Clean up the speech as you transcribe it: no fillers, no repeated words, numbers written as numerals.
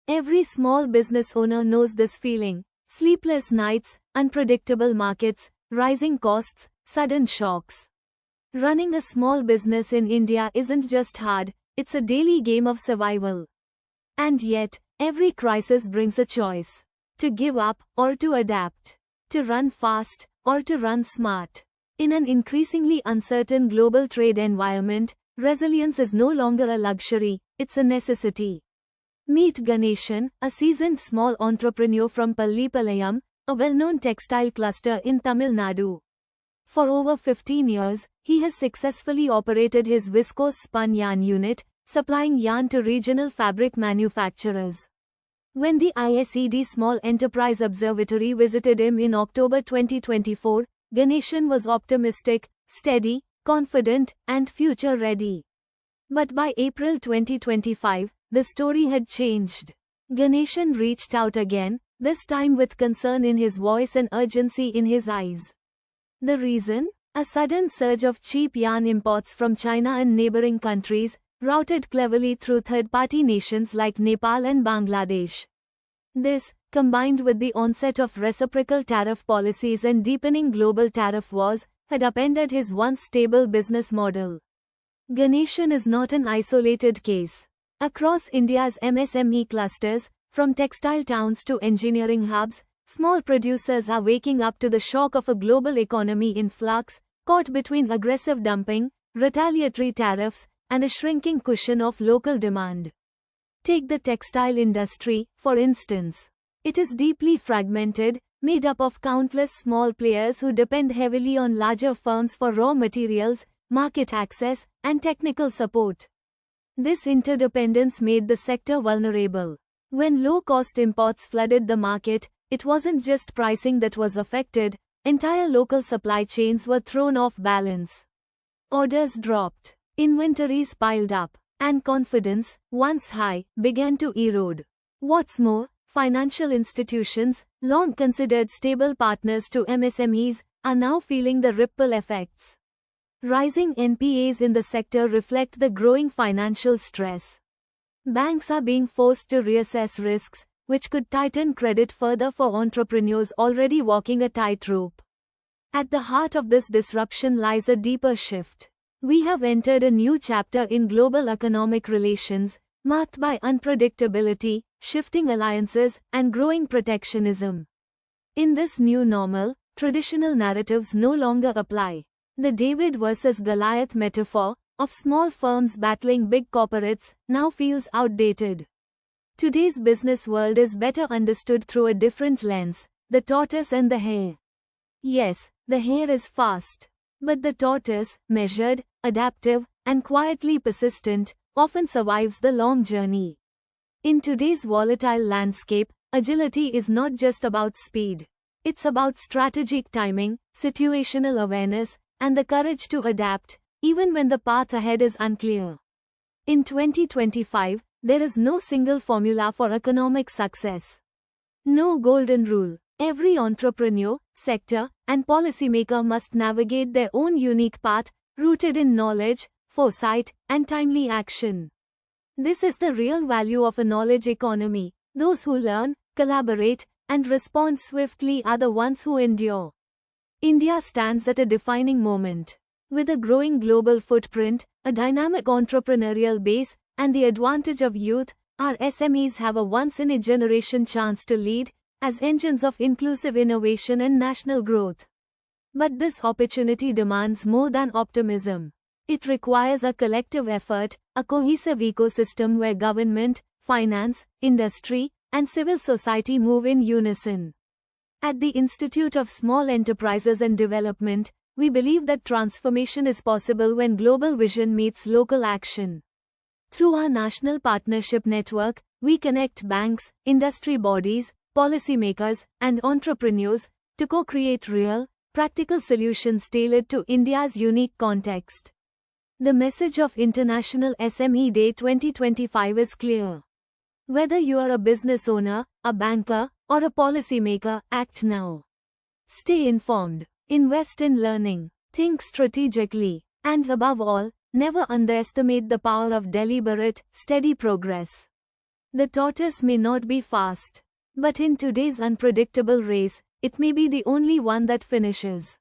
Every small business owner knows this feeling. Sleepless nights, unpredictable markets, rising costs, sudden shocks. Running a small business in India isn't just hard, it's a daily game of survival. And yet, every crisis brings a choice. To give up, or to adapt. To run fast, or to run smart. In an increasingly uncertain global trade environment, resilience is no longer a luxury, it's a necessity. Meet Ganeshan, a seasoned small entrepreneur from Pallipalayam, a well-known textile cluster in Tamil Nadu. For over 15 years, he has successfully operated his viscose spun yarn unit, supplying yarn to regional fabric manufacturers. When the ISED Small Enterprise Observatory visited him in October 2024, Ganeshan was optimistic, steady, confident, and future-ready. But by April 2025, the story had changed. Ganeshan reached out again, this time with concern in his voice and urgency in his eyes. The reason? A sudden surge of cheap yarn imports from China and neighboring countries, routed cleverly through third-party nations like Nepal and Bangladesh. This, combined with the onset of reciprocal tariff policies and deepening global tariff wars, had upended his once stable business model. Ganeshan is not an isolated case. Across India's MSME clusters, from textile towns to engineering hubs, small producers are waking up to the shock of a global economy in flux, caught between aggressive dumping, retaliatory tariffs, and a shrinking cushion of local demand. Take the textile industry, for instance. It is deeply fragmented, made up of countless small players who depend heavily on larger firms for raw materials, market access, and technical support. This interdependence made the sector vulnerable. When low-cost imports flooded the market, it wasn't just pricing that was affected, entire local supply chains were thrown off balance. Orders dropped, inventories piled up, and confidence, once high, began to erode. What's more, financial institutions, long considered stable partners to MSMEs, are now feeling the ripple effects. Rising NPAs in the sector reflect the growing financial stress. Banks are being forced to reassess risks, which could tighten credit further for entrepreneurs already walking a tightrope. At the heart of this disruption lies a deeper shift. We have entered a new chapter in global economic relations, marked by unpredictability, shifting alliances, and growing protectionism. In this new normal, traditional narratives no longer apply. The David versus Goliath metaphor, of small firms battling big corporates, now feels outdated. Today's business world is better understood through a different lens, the tortoise and the hare. Yes, the hare is fast. But the tortoise, measured, adaptive, and quietly persistent, often survives the long journey. In today's volatile landscape, agility is not just about speed. It's about strategic timing, situational awareness, and the courage to adapt, even when the path ahead is unclear. In 2025, there is no single formula for economic success. No golden rule. Every entrepreneur, sector, and policymaker must navigate their own unique path, rooted in knowledge, foresight, and timely action. This is the real value of a knowledge economy. Those who learn, collaborate, and respond swiftly are the ones who endure. India stands at a defining moment. With a growing global footprint, a dynamic entrepreneurial base, and the advantage of youth, our SMEs have a once-in-a-generation chance to lead, as engines of inclusive innovation and national growth. But this opportunity demands more than optimism. It requires a collective effort, a cohesive ecosystem where government, finance, industry, and civil society move in unison. At the Institute of Small Enterprises and Development, we believe that transformation is possible when global vision meets local action. Through our national partnership network, we connect banks, industry bodies, policymakers, and entrepreneurs to co-create real, practical solutions tailored to India's unique context. The message of International SME Day 2025 is clear. Whether you are a business owner, a banker, or a policymaker, act now. Stay informed, invest in learning, think strategically, and above all, never underestimate the power of deliberate, steady progress. The tortoise may not be fast, but in today's unpredictable race, it may be the only one that finishes.